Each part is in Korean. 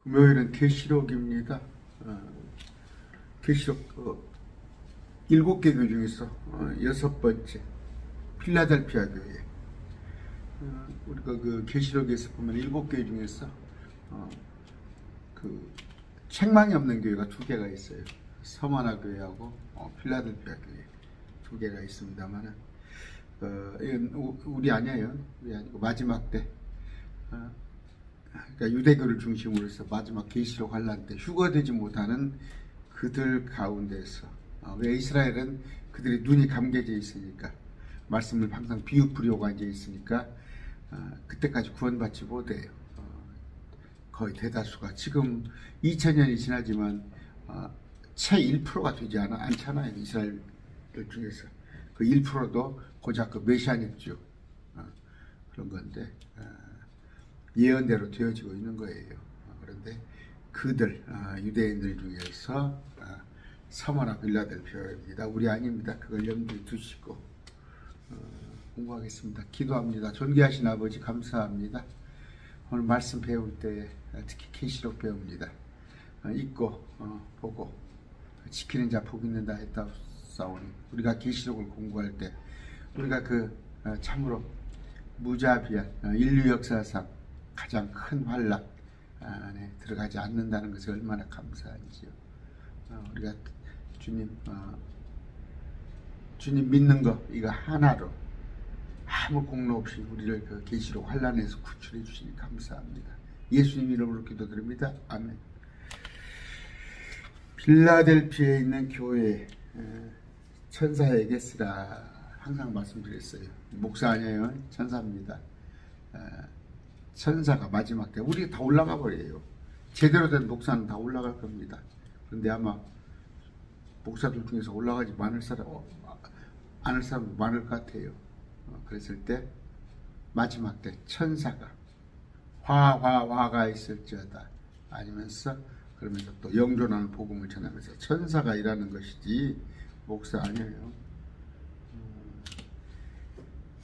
금요일은 계시록입니다. 계시록 7개 교회 중에서 6번째 필라델피아 교회. 우리가 그 계시록에서 보면 7개 중에서 그 책망이 없는 교회가 2개가 있어요. 서머나 교회하고 필라델피아 교회 2개가 있습니다만은 이건 우리 아니에요. 우리 아니고 마지막 때. 그러니까 유대교를 중심으로 해서 마지막 계시록 환란 때 휴거되지 못하는 그들 가운데서 왜 이스라엘은 그들의 눈이 감겨져 있으니까 말씀을 항상 비읍부리오가 앉아 있으니까 그때까지 구원받지 못해요. 거의 대다수가 지금 2000년이 지나지만 채 1%가 되지 않잖아요. 이스라엘들 중에서 그 1%도 고작 그 메시아닉주 그런 건데 예언대로 되어지고 있는 거예요. 그런데 그들 유대인들 중에서 서머나 필라델피아입니다. 우리 아닙니다. 그걸 염두에 두시고 공부하겠습니다. 기도합니다. 존귀하신 아버지 감사합니다. 오늘 말씀 배울 때 특히 계시록 배웁니다. 읽고 보고 지키는 자 복 있는다 했다 싸우니 우리가 계시록을 공부할 때 우리가 그 참으로 무자비한 인류 역사상 가장 큰 환란 안에 들어가지 않는다는 것이 얼마나 감사한지요. 우리가 주님 믿는 거 이거 하나로 아무 공로 없이 우리를 그 계시록 환란에서 구출해 주시니 감사합니다. 예수님 이름으로 기도드립니다. 아멘. 필라델피아에 있는 교회 천사에게 쓰라 항상 말씀드렸어요. 목사 아니에요. 천사입니다. 천사가 마지막 때 우리 다 올라가 버려요. 제대로 된 목사는 다 올라갈 겁니다. 그런데 아마 목사들 중에서 올라가지 않을 사람 많을 것 같아요. 그랬을 때 마지막 때 천사가 화가 있을지어다 아니면서 그러면서 또 영존하는 복음을 전하면서 천사가 일하는 것이지 목사 아니에요.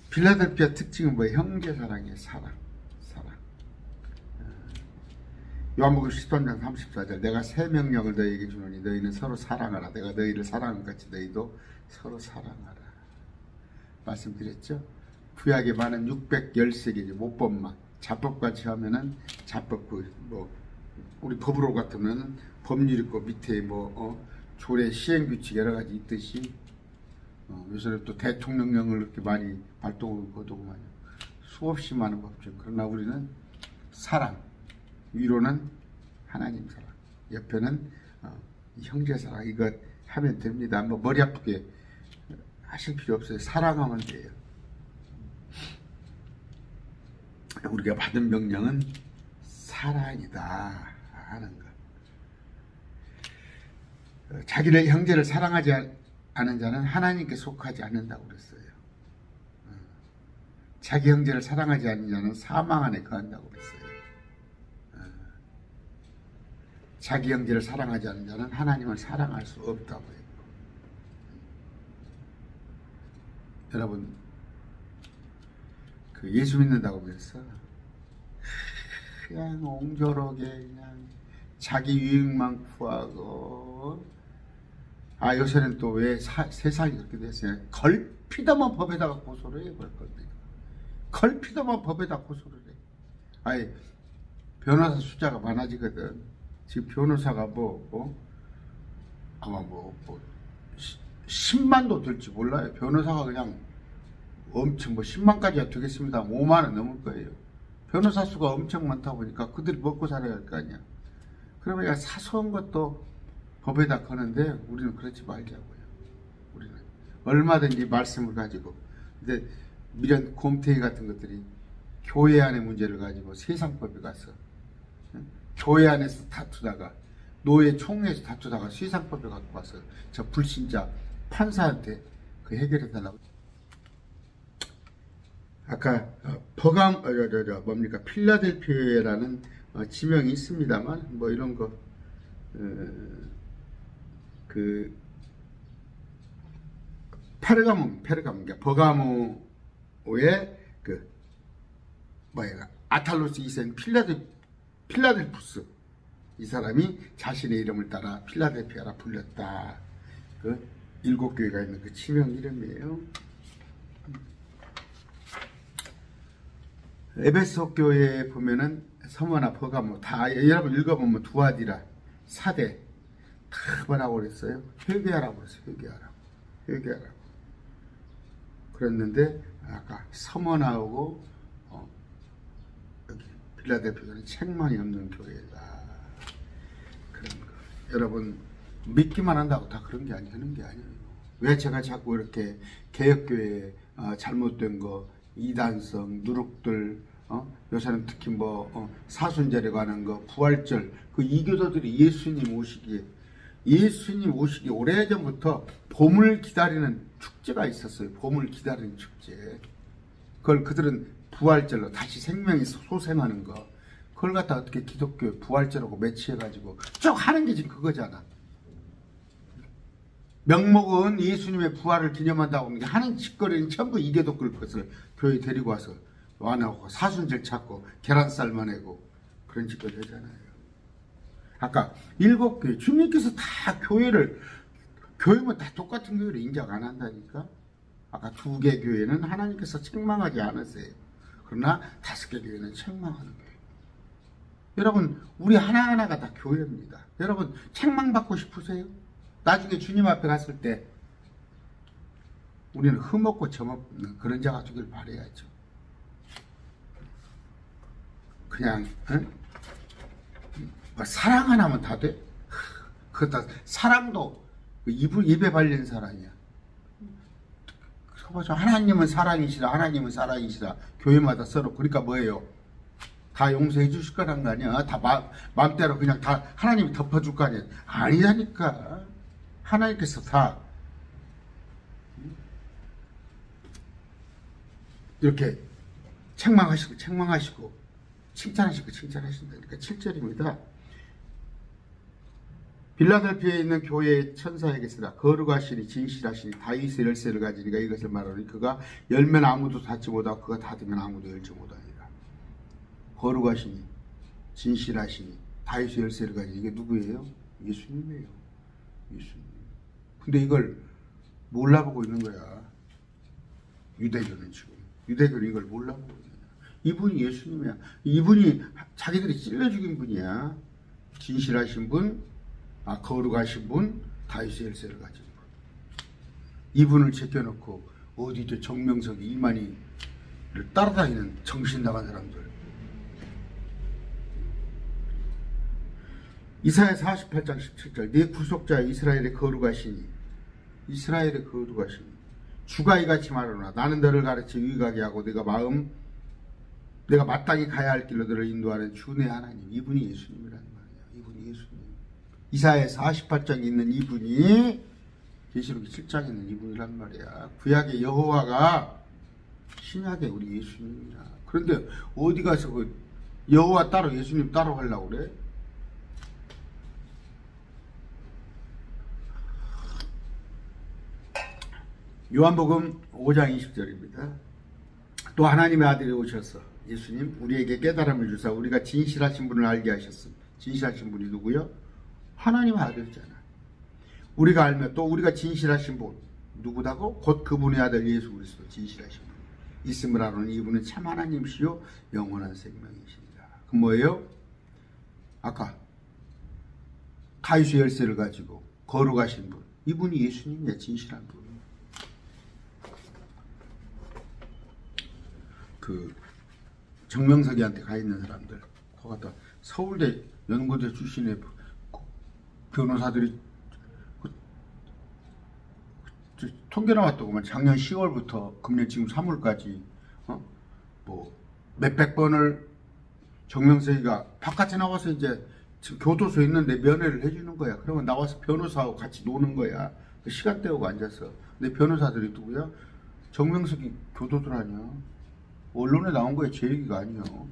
필라델피아 특징은 뭐예요? 형제사랑이에요. 사랑. 요한복음 13장 34절 내가 새 명령을 너희에게 주노니 너희는 서로 사랑하라. 내가 너희를 사랑한 같이 너희도 서로 사랑하라. 말씀드렸죠? 구약에 많은 613개 모법만 자법같이 하면은 자법 우리 법으로 같으면 법률 있고 밑에 조례 시행규칙 여러 가지 있듯이 요새는 또 대통령령을 이렇게 많이 발동을 거두고만요. 수없이 많은 법죠. 그러나 우리는 사랑, 위로는 하나님 사랑, 옆에는 형제 사랑. 이거 하면 됩니다. 뭐 머리 아프게 하실 필요 없어요. 사랑하면 돼요. 우리가 받은 명령은 사랑이다 하는 것. 자기를 형제를 사랑하지 않은 자는 하나님께 속하지 않는다고 그랬어요. 자기 형제를 사랑하지 않는 자는 사망 안에 거한다고 그랬어요. 자기 형제를 사랑하지 않는 자는 하나님을 사랑할 수 없다고 했고. 여러분 그 예수 믿는다고 그래서 그냥 옹졸하게 그냥 자기 유익만 구하고 요새는 또 왜 세상이 그렇게 됐어요. 걸피다만 법에다가 고소를 해요. 걸피다만 법에다 고소를 해. 변호사 숫자가 많아지거든. 지금 변호사가 아마 10만도 될지 몰라요. 변호사가 그냥 엄청 10만까지야 되겠습니다. 5만은 넘을 거예요. 변호사 수가 엄청 많다 보니까 그들이 먹고 살아야 할 거 아니야. 그러면 사소한 것도 법에다 거는데 우리는 그렇지 말자고요. 우리는 얼마든지 말씀을 가지고. 근데 미련 곰탱이 같은 것들이 교회 안의 문제를 가지고 세상법에 가서 교회 안에서 다투다가 노예 총회에서 다투다가 세상법에 갖고 와서 저 불신자 판사한테 그 해결해 달라고. 아까 필라델피아라는 지명이 있습니다만 이런 거 페르가몬 버가모의 아탈로스 2세는 필라델푸스 이 사람이 자신의 이름을 따라 필라델피아라 불렸다. 그 7교회가 있는 그 지명 이름이에요. 에베소 교회에 보면은 서머나 버가모 다 여러분 읽어보면 두아디라, 사대 다 뭐라고 그랬어요? 회개하라고 그랬어요. 회개하라고. 그랬는데 아까 서머나하고 여기 필라델피아는 책망이 없는 교회다. 그런 거. 여러분 믿기만 한다고 다 그런 게 아니에요. 왜 제가 자꾸 이렇게 개혁교회 잘못된 거, 이단성, 누룩들, 요새는 특히 사순절에 관한 거, 부활절, 그 이교도들이 예수님 오시기 오래전부터 봄을 기다리는 축제가 있었어요. 봄을 기다리는 축제. 그걸 그들은 부활절로 다시 생명이 소생하는 거. 그걸 갖다 어떻게 기독교 부활절하고 매치해가지고 쭉 하는 게 지금 그거잖아. 명목은 예수님의 부활을 기념한다고 하는 게 하는 짓거리는 전부 이교도들 것을 교회에 데리고 와서 와나오고 사순절 찾고 계란쌀 만내고 그런 짓거리 하잖아요. 아까 7교회 주님께서 다 교회면 다 똑같은 교회를 인정 안 한다니까. 아까 2개 교회는 하나님께서 책망하지 않으세요. 그러나 5개 교회는 책망하는 거예요. 여러분 우리 하나하나가 다 교회입니다. 여러분 책망받고 싶으세요? 나중에 주님 앞에 갔을 때 우리는 흠없고 점없는 그런 자가 되길 바라야죠. 그냥 사랑 하나면 다 돼? 그것도 사랑도 입에 발린 사랑이야. 하나님은 사랑이시라. 교회마다 서로 그러니까 뭐예요? 다 용서해 주실 거란 거 아니야. 다 마음대로 그냥 다 하나님이 덮어줄 거 아니야. 아니라니까. 하나님께서 다 이렇게 책망하시고 칭찬하신다니까. 7절입니다. 빌라델피아에 있는 교회의 천사에게 쓰라. 거룩하시니 진실하시니 다윗의 열쇠를 가지니가 이것을 말하니 그가 열면 아무도 닫지 못하고 그가 닫으면 아무도 열지 못하니라. 거룩하시니 진실하시니 다윗의 열쇠를 가지니 이게 누구예요? 예수님이에요. 예수님. 근데 이걸 몰라보고 있는 거야. 유대교는 이걸 몰라보고 있는 거야. 이분이 예수님이야. 이분이 자기들이 찔러 죽인 분이야. 진실하신 분, 거룩하신 분, 다윗의 열쇠를 가진 분. 이분을 제껴놓고 어디 저 정명석이 이만희를 따라다니는 정신 나간 사람들. 이사야 48장 17절 네 구속자 이스라엘의 거룩하시니 주가 이같이 말하노라. 나는 너를 가르쳐 유익하게 하고 내가 마땅히 가야 할 길로 너를 인도하는 주 내 하나님. 이분이 예수님이라는 말이야. 이분이 예수님. 이사야 48장에 있는 이분이 계시록 7장에 있는 이분이란 말이야. 구약의 여호와가 신약의 우리 예수님이라. 그런데 어디 가서 그 여호와 따로 예수님 따로 하려고 그래? 요한복음 5장 20절입니다. 또 하나님의 아들이 오셔서 예수님 우리에게 깨달음을 주사 우리가 진실하신 분을 알게 하셨습니다. 진실하신 분이 누구요? 하나님의 아들이잖아. 우리가 알면 또 우리가 진실하신 분 누구다고? 곧 그분의 아들 예수 그리스도 진실하신 분 있음을 아노니 이분은 참 하나님이시요 영원한 생명이십니다. 그 뭐예요? 아까 다윗의 열쇠를 가지고 거룩하신 분 이분이 예수님이야. 진실한 분. 그 정명석이한테 가 있는 사람들, 거기다 서울대 연고대 출신의 변호사들이 통계 나왔더구만. 작년 10월부터 금년 지금 3월까지 몇백 번을 정명석이가 바깥에 나와서 이제 지금 교도소에 있는데 면회를 해주는 거야. 그러면 나와서 변호사하고 같이 노는 거야. 시간 때우고 앉아서. 근데 변호사들이 누구야? 정명석이 교도들 아니야. 언론에 나온 거에 제 얘기가 아니에요.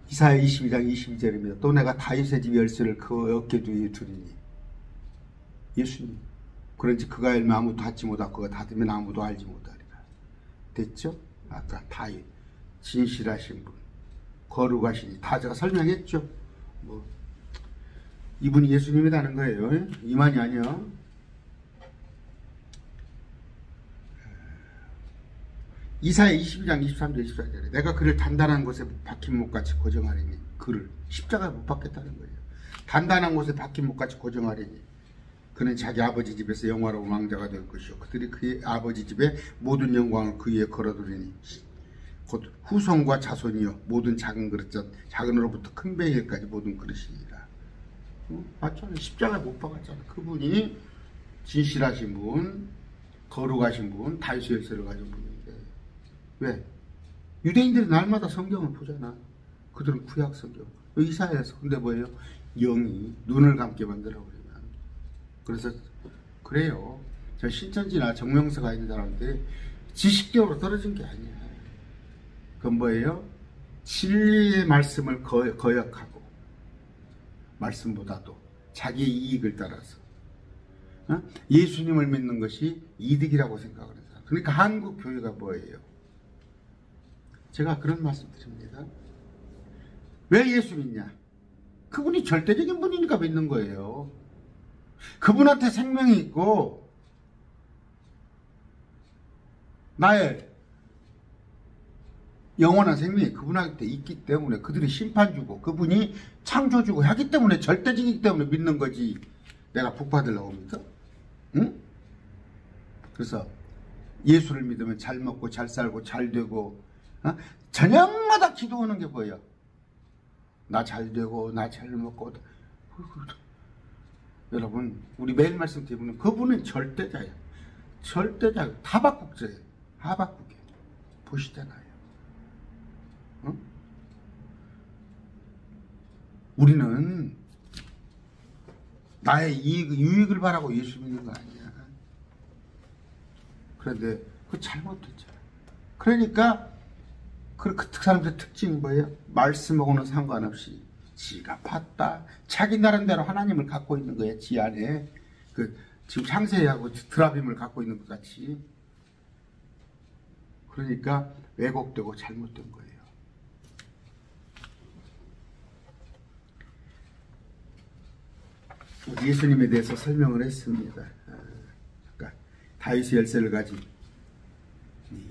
이사야 22장 22절입니다. 또 내가 다윗의 집 열쇠를 그 어깨 뒤에 두리니. 예수님. 그런지 그가 열면 아무도 닫지 못하고 그가 닫으면 아무도 알지 못하리라. 됐죠? 아까 다윗. 진실하신 분. 거룩하시니. 다 제가 설명했죠? 이분이 예수님이라는 거예요. 이만이 아니야. 이사야 22장 23절 24절에 내가 그를 단단한 곳에 박힌 못같이 고정하리니, 그를 십자가에 못 박겠다는 거예요. 단단한 곳에 박힌 못같이 고정하리니 그는 자기 아버지 집에서 영화로운 왕자가 될 것이요 그들이 그의 아버지 집에 모든 영광을 그 위에 걸어두리니 곧 후손과 자손이요 모든 작은 그릇전 작은으로부터 큰 베일까지 모든 그릇이니라. 맞잖아요. 십자가에 못 박았잖아요. 그분이 진실하신 분, 거룩하신 분, 다윗의 열쇠를 가진 분인데 왜? 유대인들이 날마다 성경을 보잖아. 그들은 구약 성경, 이사야에서. 근데 뭐예요? 영이 눈을 감게 만들어 버리면. 그래서 그래요. 저 신천지나 정명서가 있는 사람들이 지식적으로 떨어진 게 아니야. 그건 뭐예요? 진리의 말씀을 거역하고 말씀보다도 자기의 이익을 따라서 예수님을 믿는 것이 이득이라고 생각을 해요. 그러니까 한국 교회가 뭐예요? 제가 그런 말씀 드립니다. 왜 예수 믿냐? 그분이 절대적인 분이니까 믿는 거예요. 그분한테 생명이 있고 나의 영원한 생명이 그분한테 있기 때문에, 그들이 심판주고 그분이 창조주고 하기 때문에, 절대적이기 때문에 믿는 거지. 내가 복 받으려고 믿어? 응? 그래서 예수를 믿으면 잘 먹고 잘 살고 잘 되고, 저녁마다 기도하는 게 뭐예요? 나 잘 되고 나 잘 먹고. 여러분, 우리 매일 말씀드리면 그분은 절대자예요. 절대자예요. 하박국자예요. 하박국에 보시잖아요. 응? 우리는 나의 유익을 바라고 예수 믿는 거 아니야. 그런데 그거 잘못됐잖아. 그러니까 그 사람들의 특징이 뭐예요? 말씀하고는 상관없이 지가 봤다. 자기 나름대로 하나님을 갖고 있는 거예요. 지 안에. 지금 창세하고 드라빔을 갖고 있는 것 같이. 그러니까 왜곡되고 잘못된 거예요. 예수님에 대해서 설명을 했습니다. 그러니까 다윗의 열쇠를 가진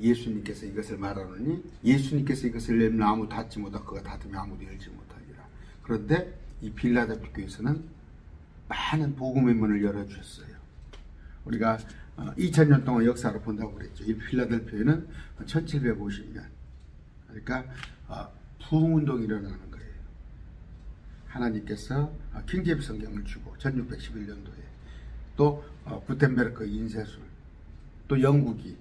예수님께서 이것을 말하노니 예수님께서 이것을 열면 아무도 닫지 못하고 그가 닫으면 아무도 열지 못하리라. 그런데 이 빌라델피아 교회에서는 많은 복음의 문을 열어주셨어요. 우리가 2000년 동안 역사로 본다고 그랬죠. 이 필라델피아는 1750년, 그러니까 부흥운동이 일어나는 거예요. 하나님께서 킹제임스 성경을 주고 1611년도에 또 구텐베르크 인쇄술, 또 영국이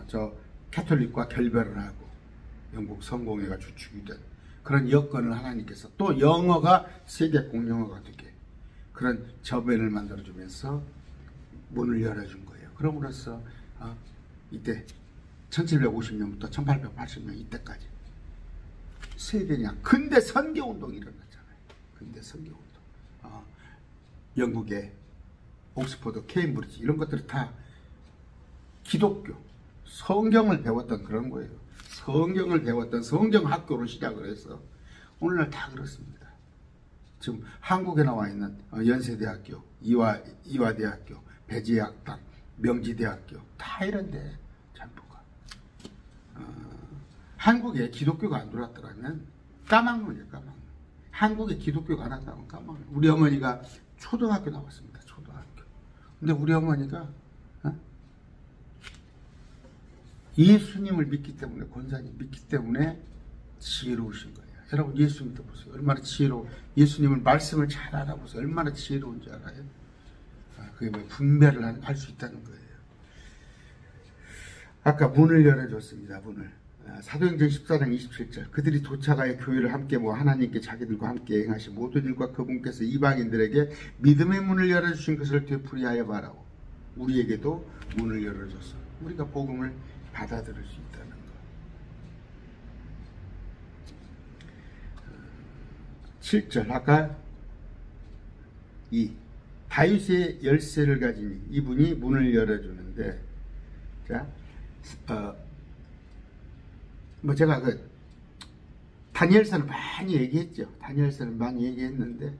저 캐톨릭과 결별을 하고 영국 성공회가 주축이 된 그런 여건을 하나님께서, 또 영어가 세계 공용어가 되게 그런 저변을 만들어주면서 문을 열어준 거예요. 그럼으로써 이때 1750년부터 1880년 이때까지 세계냐 근대 선교운동이 일어났잖아요. 근대 선교운동. 영국의 옥스퍼드, 케임브리지 이런 것들이 다 기독교, 성경을 배웠던 그런 거예요. 성경을 배웠던 성경학교로 시작을 해서 오늘날 다 그렇습니다. 지금 한국에 나와 있는 연세대학교, 이화대학교, 배재학당, 명지대학교 다 이런데 전부가 한국에 기독교가 안 들어왔더라면 까막눈이에요. 까막눈. 한국에 기독교가 안 왔다면 까막눈. 우리 어머니가 초등학교 나왔습니다. 초등학교. 근데 우리 어머니가 예수님을 믿기 때문에, 권사님 믿기 때문에 지혜로우신 거예요. 여러분 예수 믿어보세요. 얼마나 지혜로워. 예수님을 말씀을 잘 알아보세요. 얼마나 지혜로운지 알아요? 그게 뭐 분별을 할 수 있다는 거예요. 아까 문을 열어줬습니다. 문을. 사도행전 14장 27절 그들이 도착하여 교회를 함께 모아 하나님께 자기들과 함께 행하신 모든 일과 그분께서 이방인들에게 믿음의 문을 열어주신 것을 되풀이하여 말하고 우리에게도 문을 열어줬어. 우리가 복음을 받아들일 수 있다는 거. 7절 아까 이 다윗의 열쇠를 가진 이분이 문을 열어주는데, 자, 제가 다니엘서는 많이 얘기했죠. 다니엘서는 많이 얘기했는데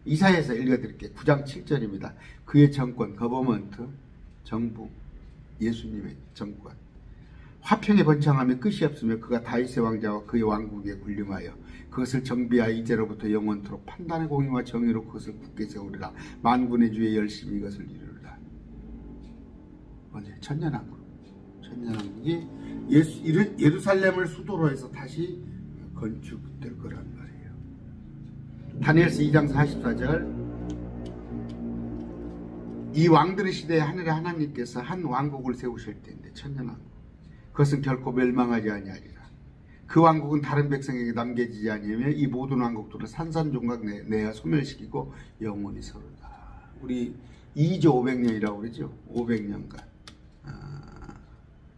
이사야에서 읽어드릴게요. 9장 7절입니다. 그의 정권, 거버먼트, 정부, 예수님의 정권. 화평에 번창하며 끝이 없으며 그가 다윗의 왕자와 그의 왕국에 군림하여 그것을 정비하여 이제로부터 영원토록 판단의 공의와 정의로 그것을 굳게 세우리라. 만군의 주의 열심히 이것을 이루리라. 천년왕국. 천년왕국이 예루살렘을 수도로 해서 다시 건축될 거란 말이에요. 다니엘서 2장 44절. 이 왕들의 시대에 하늘의 하나님께서 한 왕국을 세우실 때인데, 천년왕국. 그것은 결코 멸망하지 아니하리라. 그 왕국은 다른 백성에게 남겨지지 아니하며 이 모든 왕국들을 산산종각 내어 소멸시키고 영원히 서로다. 우리 2조 500년이라고 그러죠. 500년간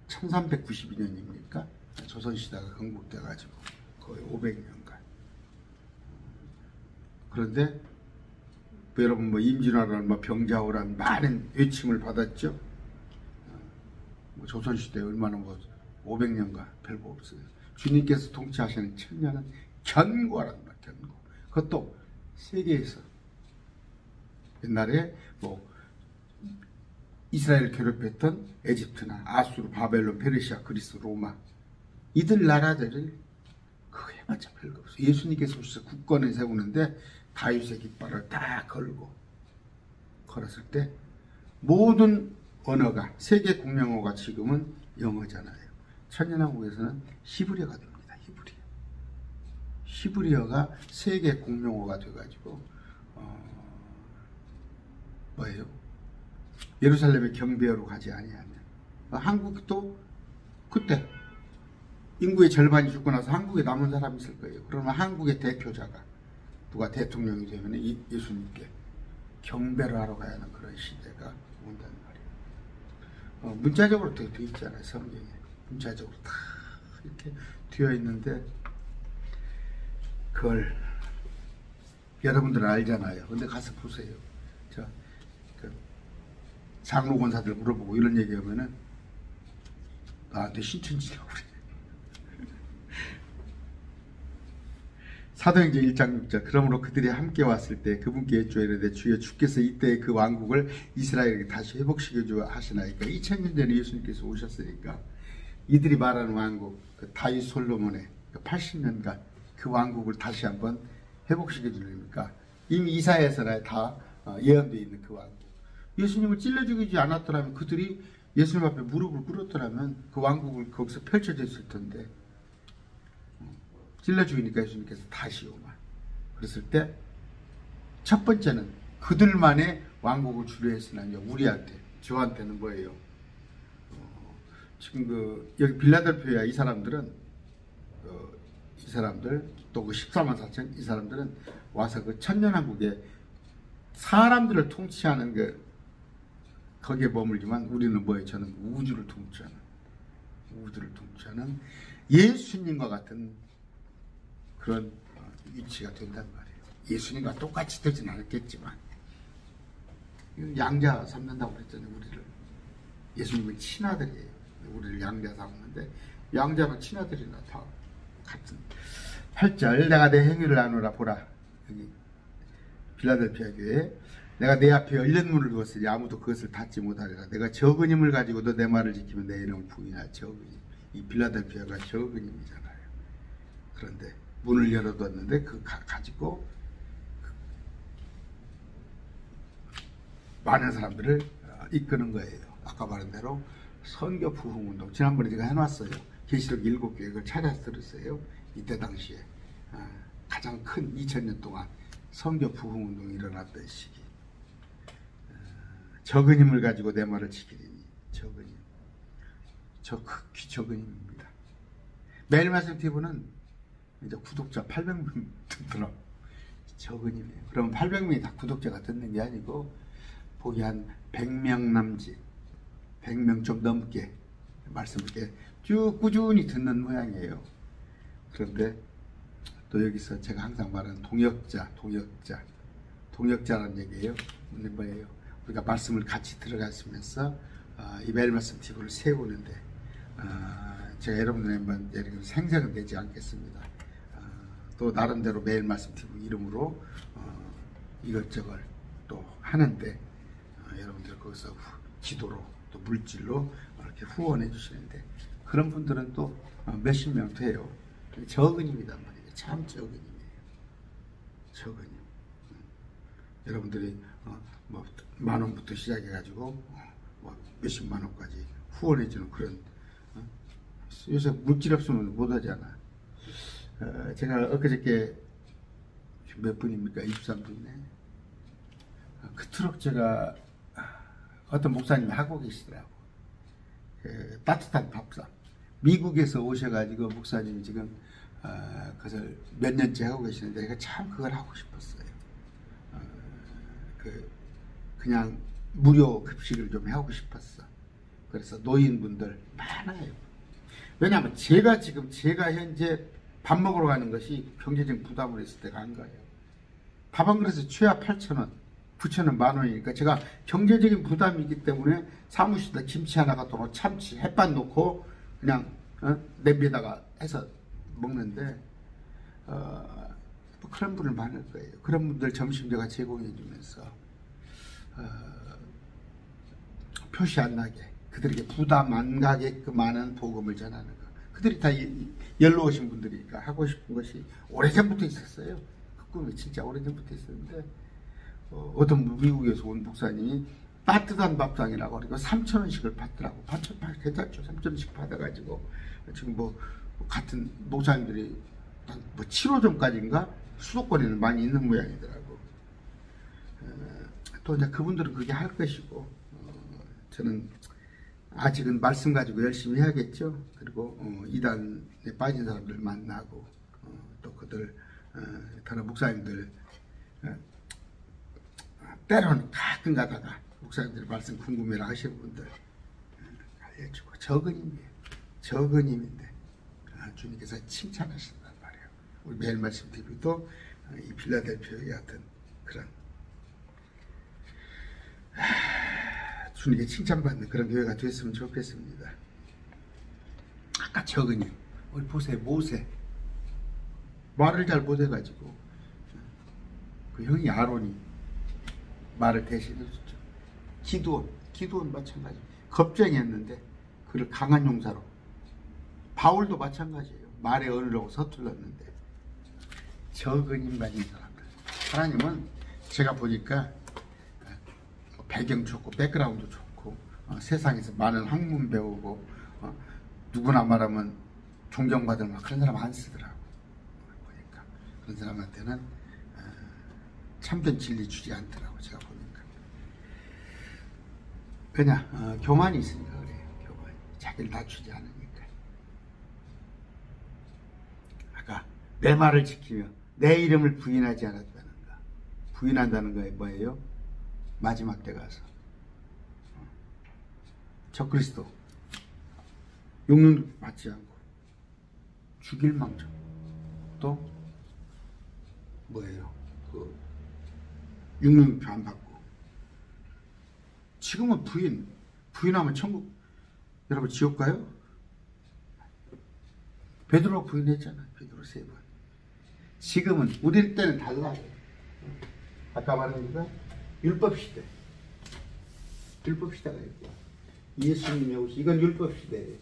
1392년입니까? 조선시대가 건국돼가지고 거의 500년간. 그런데 여러분 임진왜란, 병자호란 많은 외침을 받았죠. 조선시대에 얼마나 500년간 별거 없어요. 주님께서 통치하시는 천년은 견고하란 말, 견고. 그것도 세계에서 옛날에 이스라엘을 괴롭혔던 에집트나 아수르, 바벨론, 페르시아, 그리스, 로마, 이들 나라들을 그거 해봤자 별거 없어요. 예수님께서 오셔서 국권을 세우는데 다윗의 깃발을 딱 걸었을 때 모든 언어가, 세계 공용어가 지금은 영어잖아요. 천년왕국에서는 히브리어가 됩니다. 히브리어가 세계 공용어가 돼가지고 뭐예요? 예루살렘의 경배하러 가지 아니하면. 한국도 그때 인구의 절반이 죽고 나서 한국에 남은 사람이 있을 거예요. 그러면 한국의 대표자가 누가 대통령이 되면 예수님께 경배를 하러 가야 하는 그런 시대가 온다는 말이에요. 문자적으로 되어 있잖아요. 성경에 문자적으로 다 이렇게 되어 있는데 그걸 여러분들은 알잖아요. 근데 가서 보세요. 장로 권사들 물어보고 이런 얘기하면은 나한테 신천지라고 그래. 사도행전 1장 6절. 그러므로 그들이 함께 왔을 때 그분께 여쭈이르되 주여 주께서 이때 그 왕국을 이스라엘에게 다시 회복시켜 주 하시나이까. 2000년 전에 예수님께서 오셨으니까 이들이 말하는 왕국, 그 다윗 솔로몬의 80년간 그 왕국을 다시 한번 회복시켜 주려니까 이미 이사야에서나 다 예언되어 있는 그 왕국. 예수님을 찔러 죽이지 않았더라면, 그들이 예수님 앞에 무릎을 꿇었더라면 그 왕국을 거기서 펼쳐졌을 텐데 찔러 죽이니까 예수님께서 다시 오마. 그랬을 때 첫 번째는 그들만의 왕국을 주려 했으나 우리한테, 저한테는 뭐예요? 지금 여기 빌라델피아 이 사람들 또 그 14만 4천 이 사람들은 와서 그 천년왕국에 사람들을 통치하는 거기에 머물지만 우리는 뭐예요? 저는 우주를 통치하는 예수님과 같은 그런 위치가 된단 말이에요. 예수님과 똑같이 되진 않았겠지만 양자 삼는다고 그랬잖아요. 우리를. 예수님은 친아들이에요. 우리를 양자 삼는데 양자는 친아들이나 다 같은. 8절. 내가 내 행위를 나누라 보라. 여기 빌라델피아 교회. 내가 내 앞에 열린 문을 두었으니 아무도 그것을 닫지 못하리라. 내가 적은 힘을 가지고도 내 말을 지키면 내 이름을 부인할 적은 힘. 이 빌라델피아가 적은 힘이잖아요. 그런데 문을 열어뒀는데 그 가지고 많은 사람들을 이끄는 거예요. 아까 말한 대로 선교 부흥운동. 지난번에 제가 해놨어요. 계시록 7교회 그걸 찾아서 들었어요. 이때 당시에 가장 큰 2000년 동안 선교 부흥운동이 일어났던 시기. 적은 힘을 가지고 내 말을 지키리니. 적은 힘. 저 극히 적은 힘입니다. 매일 말씀 TV는 이제 구독자 800명 듣더라고. 적은 힘이에요. 그러면 800명이 다 구독자가 듣는 게 아니고 보기 한 100명 남짓, 100명 좀 넘게 말씀을 이렇게 쭉 꾸준히 듣는 모양이에요. 그런데 또 여기서 제가 항상 말하는 동역자라는 얘기예요. 근데 뭐예요? 우리가 말씀을 같이 들어가시면서 이 매일 말씀 TV를 세우는데 제가 여러분들에만 생생은 되지 않겠습니다. 또 나름대로 매일 말씀 TV 이름으로 이것저것 또 하는데 여러분들 거기서 기도로 또 물질로 이렇게 후원해 주시는데 그런 분들은 또 몇십 명 돼요. 적은입니다 말이에요. 참 적은이에요. 적은이. 여러분들이 뭐 10,000원부터 시작해가지고 뭐 몇십만 원까지 후원해주는 그런 요새 물질 없으면 못하잖아. 제가 엊그저께 몇 분입니까? 23분이네. 그토록 제가 어떤 목사님이 하고 계시더라고. 따뜻한 밥상. 미국에서 오셔가지고 목사님이 지금 그것을 몇 년째 하고 계시는데 제가 참 그걸 하고 싶었어요. 그냥 무료 급식을 좀 하고 싶었어. 그래서 노인분들 많아요. 왜냐하면 제가 현재 밥 먹으러 가는 것이 경제적 부담을 했을 때가 안 가요. 밥 한 그릇에 최하 8,000원, 9,000원, 10,000원이니까 제가 경제적인 부담이 있기 때문에 사무실에 김치 하나 갖다 놓고 참치, 햇반 놓고 그냥 냄비에다가 해서 먹는데 그런 분들 많을 거예요. 그런 분들 점심 제가 제공해 주면서 표시 안 나게 그들에게 부담 안 가게끔 하는 복음을 전하는 거. 그들이 다 연로 오신 분들이니까 하고 싶은 것이 오래전부터 있었어요. 그 꿈이 진짜 오래전부터 있었는데 어떤 미국에서 온 목사님이 따뜻한 밥상이라고 그리고 3,000원씩을 받더라고. 괜찮죠? 3,000원씩 받아가지고 지금 뭐 같은 목사님들이 뭐 7호점까지인가 수도권에는 많이 있는 모양이더라고. 또 이제 그분들은 그렇게 할 것이고 저는 아직은 말씀 가지고 열심히 해야겠죠. 그리고 이단에 빠진 사람들 만나고 또 그들 다른 목사님들 때로는 가끔 가다가 목사님들 말씀 궁금해라 하시는 분들 알려주고 적은임인데 주님께서 칭찬하신단 말이에요. 우리 매일 말씀드리도 이 필라델피아의 같은 그런 주님께 칭찬받는 그런 교회가 됐으면 좋겠습니다. 아까 적은임 우리 보세요. 모세 말을 잘 못해가지고 그 형이 아론이 말을 대신해줬죠. 기드온 마찬가지. 겁쟁이였는데 그를 강한 용사로. 바울도 마찬가지예요. 말의 언어라고 서툴렀는데 적은임 가진 사람들. 하나님은 제가 보니까 배경 좋고 백그라운드 좋고 세상에서 많은 학문 배우고 누구나 말하면 존경받을 막 그런 사람 안 쓰더라고. 보니까 그런 사람한테는 참된 진리 주지 않더라고. 제가 보니까 그냥 교만이 있으니까 그래요. 교만이 자기를 낮추지 않으니까. 아까 내 말을 지키며 내 이름을 부인하지 않았다는가. 부인한다는 거에 뭐예요? 마지막 때 가서 적그리스도 용론 받지 않고 죽일 망정. 또 뭐예요? 그 육륜표 안 받고. 지금은 부인하면 천국 여러분 지옥 가요? 베드로 부인했잖아. 베드로 3번. 지금은 우리 때는 달라요. 아까 말한 거가 율법시대. 율법시대가 있고 예수님이 오시 이건 율법시대예요.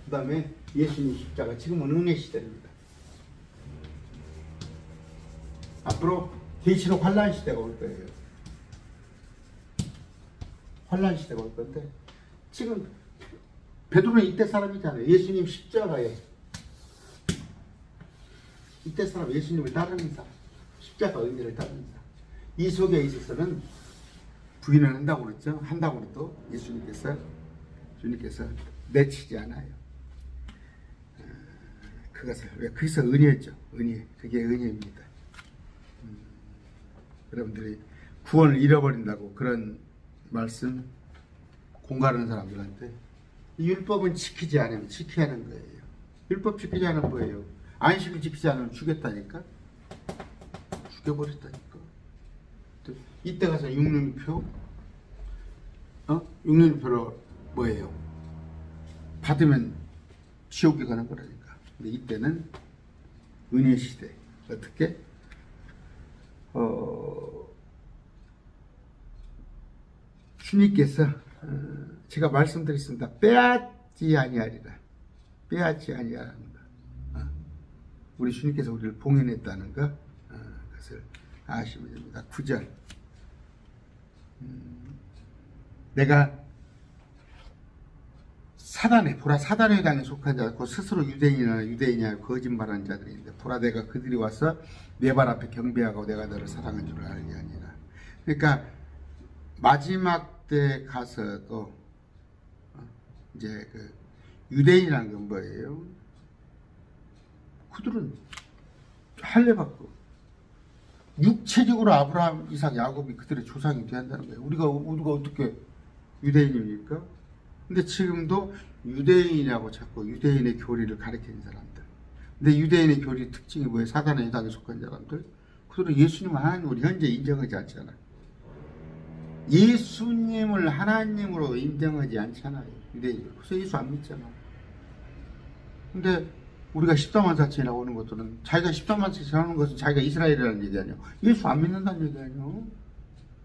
그 다음에 예수님 십자가. 지금은 은혜시대입니다. 앞으로 계시록 환란시대가 올 거예요. 환란시대가 올 건데 지금 베드로는 이때 사람이잖아요. 예수님 십자가에 이때 사람, 예수님을 따르는 사람, 십자가 의미를 따르는 사람. 이 속에 있어서는 부인을 한다고 그랬죠. 한다고 그래도 주님께서 내치지 않아요. 그것을 왜 그래서 은혜죠. 은혜. 그게 은혜입니다. 여러분들이 구원을 잃어버린다고 그런 말씀 공갈하는 사람들한테 이 율법은 지키지 않으면 지켜야 하는 거예요. 율법 지키지 않으면 뭐예요? 안식을 지키지 않으면 죽였다니까? 죽여버렸다니까? 이때 가서 육륜표? 육륜표로 뭐예요? 받으면 지옥에 가는 거라니까. 근데 이때는 은혜 시대. 어떻게? 주님께서 제가 말씀드렸습니다. 빼앗지 아니하리라. 빼앗지 아니하리라. 우리 주님께서 우리를 봉인했다는 것, 그것을 아시면 됩니다. 9절. 내가 보라 사단의 회당에 속한 자고 스스로 유대인이나 거짓말하는 자들인데 보라 내가 그들이 와서 내 발 앞에 경배하고 내가 너를 사랑한 줄 알게 아니라. 그러니까 마지막 때 가서도 이제 그 유대인이라는 건 뭐예요? 그들은 할례받고 육체적으로 아브라함, 이삭, 야곱이 그들의 조상이 돼야 한다는 거예요. 우리가 어떻게 유대인입니까? 근데 지금도 유대인이라고 자꾸 유대인의 교리를 가리키는 사람들. 근데 유대인의 교리 특징이 뭐예요? 사단의 회당에 속한 사람들. 그들은 예수님을 하나님으로 현재 인정하지 않잖아요. 예수님을 하나님으로 인정하지 않잖아요. 유대인들. 그래서 예수 안 믿잖아. 근데 우리가 14만 사천이라고 하는 것들은 자기가 14만 사천 하는 것은 자기가 이스라엘이라는 얘기 아니에요. 예수 안 믿는다는 얘기 아니에요.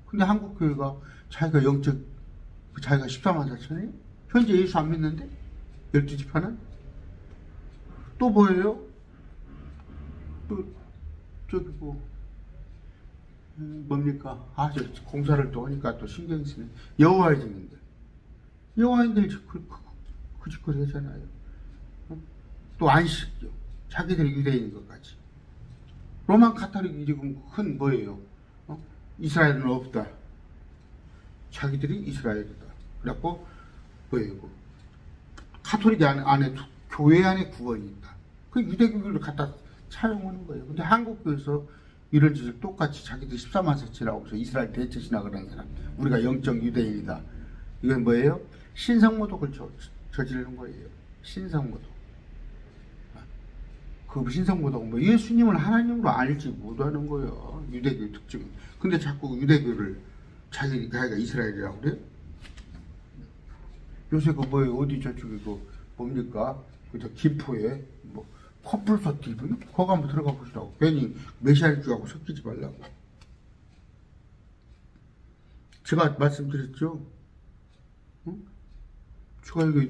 근데 한국교회가 자기가 14만 사천이에요? 현재 예수 안 믿는데? 12지파는? 또 뭐예요? 또 저기 뭡니까? 저 공사를 또 하니까 또 신경이 쓰네. 여호와의 증인들. 여호와인들 그 짓거리 하잖아요. 또 안식교. 자기들이 유대인인 것까지. 로만 카톨릭이 지금 큰 뭐예요? 이스라엘은 없다. 자기들이 이스라엘이다. 그래갖고 뭐예요? 카톨릭 안에 교회 안에 구원이 있다. 그 유대교를 갖다 차용하는 거예요. 근데 한국교에서 이런 짓을 똑같이 자기들 14만 세치라고 해서 이스라엘 대체 신학을 하는 사람. 우리가 영적 유대인이다. 이건 뭐예요? 신성모독을 저지르는 거예요. 신성모독. 그 신성모독은 뭐 예수님을 하나님으로 알지 못하는 거예요. 유대교의 특징은. 근데 자꾸 유대교를 자기가 이스라엘이라고 그래? 요새 그 뭐예요? 어디 저쪽에 그 뭡니까? 그저 김포에 뭐 커플서 TV? 거기 한번 들어가 보시라고. 괜히 메시아주하고 섞이지 말라고. 제가 말씀드렸죠? 응? 제가 이거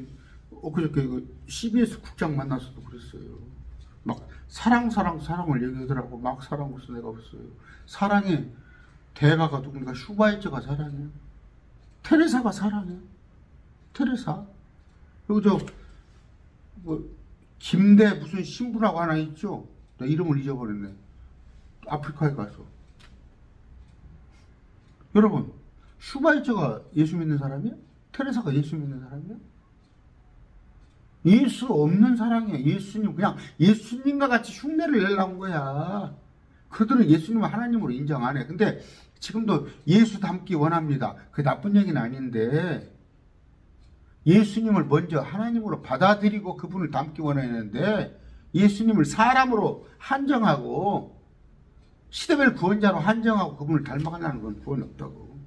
엊그저께 이거 CBS 국장 만나서도 그랬어요. 막 사랑을 얘기하더라고. 막 사랑으로서 내가 봤어요. 사랑의 대가가 누군가 슈바이처가 사랑이에요. 테레사가 사랑이에요. 테레사. 그리고 김대 무슨 신부라고 하나 있죠? 나 이름을 잊어버렸네. 아프리카에 가서. 여러분, 슈바이처가 예수 믿는 사람이야? 테레사가 예수 믿는 사람이야? 예수 없는 사랑이야. 예수님, 그냥 예수님과 같이 흉내를 내려고 거야. 그들은 예수님을 하나님으로 인정 안 해. 근데 지금도 예수 닮기 원합니다. 그게 나쁜 얘기는 아닌데, 예수님을 먼저 하나님으로 받아들이고 그분을 닮기 원하는데, 예수님을 사람으로 한정하고, 시대별 구원자로 한정하고 그분을 닮아가려는 건 구원 없다고.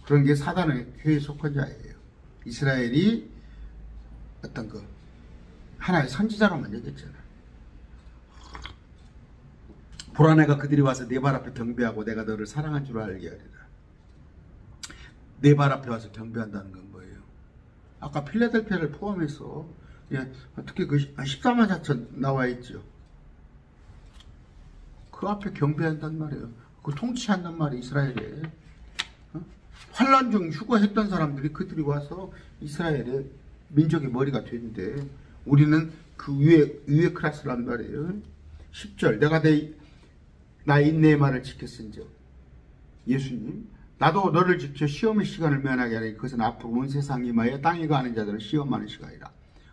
그런 게 사단의 교회에 속한 자예요. 이스라엘이 어떤 하나의 선지자로만 얘기했잖아. 보라 내가 그들이 와서 내 발 앞에 경배하고 내가 너를 사랑한 줄 알게 하리라. 내 발 앞에 와서 경배한다는 건 뭐예요? 아까 필라델피아를 포함해서 특히 그 14만 4천 나와 있죠. 그 앞에 경배한단 말이에요. 그 통치한단 말이에요. 이스라엘에. 환란 중 휴거했던 사람들이 그들이 와서 이스라엘의 민족의 머리가 되는데 우리는 그 위에 클래스란 말이에요. 10절 내가 나 인내의 말을 지켰은즉 예수님 나도 너를 지켜 시험의 시간을 면하게 하리. 그것은 앞으로 온 세상 임하여 땅에 거하는 자들을 시험하는 시간이라.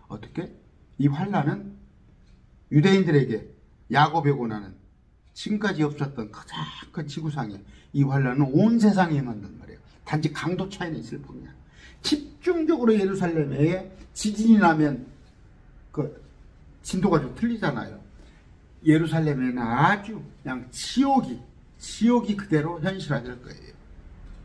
어떻게? 이 환란은 유대인들에게 야곱의 고난은 지금까지 없었던 가장 큰 지구상에 이 환란은 온 세상에 임한단 말이에요. 단지 강도 차이는 있을 뿐이야. 집중적으로 예루살렘에 지진이 나면 그 진도가 좀 틀리잖아요. 예루살렘에는 아주 그냥 지옥이 그대로 현실화될 거예요.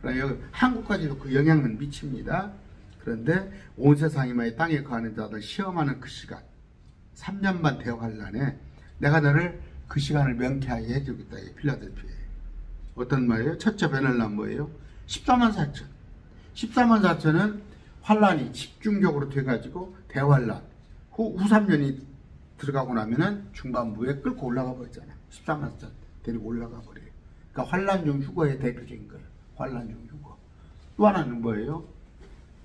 그러니까 한국까지도 그 영향은 미칩니다. 그런데 온 세상이마의 땅에 거하는 자들 시험하는 그 시간 3년 반 대환란에 내가 너를 그 시간을 명쾌하게 해주겠다. 필라델피아에. 어떤 말이에요? 첫째 베넬란 뭐예요? 14만 4천. 14만 4천은 환란이 집중적으로 돼가지고 대환란. 후 3년이 들어가고 나면은 중반부에 끌고 올라가 버리잖아. 14만 4천 데리고 올라가 버려요. 그러니까 환란 중 휴거의 대표적인 거예요. 환란 중 휴거. 또 하나는 뭐예요?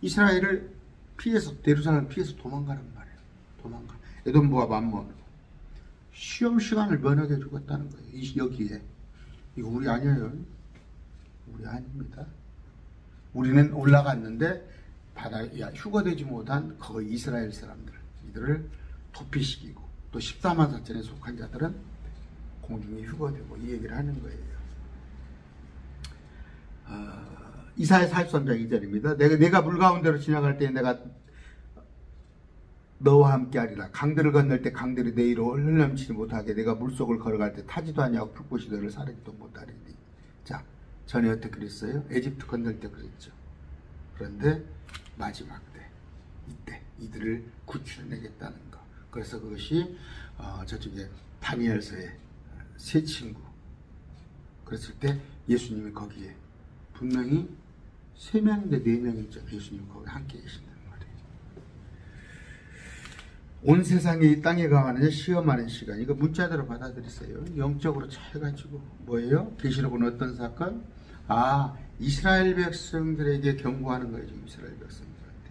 이스라엘을 피해서, 예루살렘을 피해서 도망가는 말이에요. 도망가. 에돔과 만몬으로. 시험 시간을 면하게 주겠다는 거예요. 여기에. 이거 우리 아니에요. 우리 아닙니다. 우리는 올라갔는데 휴거되지 못한 거의 이스라엘 사람들, 이들을 도피시키고 또 14만 4천에 속한 자들은 공중에 휴거되고 이 얘기를 하는 거예요. 이사야 43장 2절입니다. 내가 물 가운데로 지나갈 때 내가 너와 함께 하리라. 강들을 건널 때 강들이 내 위로 흘러넘치지 못하게 내가 물속을 걸어갈 때 타지도 아니하고 불꽃이 너를 사르지도 못하리니. 자, 전에 어떻게 그랬어요? 에집트 건널 때 그랬죠. 그런데 마지막 때, 이때 이들을 구출해내겠다는 거. 그래서 그것이 저쪽에 다니엘서의 세 친구 그랬을 때 예수님이 거기에 분명히 3명인데 4명이죠. 예수님 거기 함께 계신다는 말이에요. 온 세상에 이 땅에 강하는 시험하는 시간, 이거 문자대로 받아들이세요. 영적으로 차해가지고 뭐예요? 계시록은 어떤 사건? 이스라엘 백성들에게 경고하는 거예요. 지금 이스라엘 백성들한테.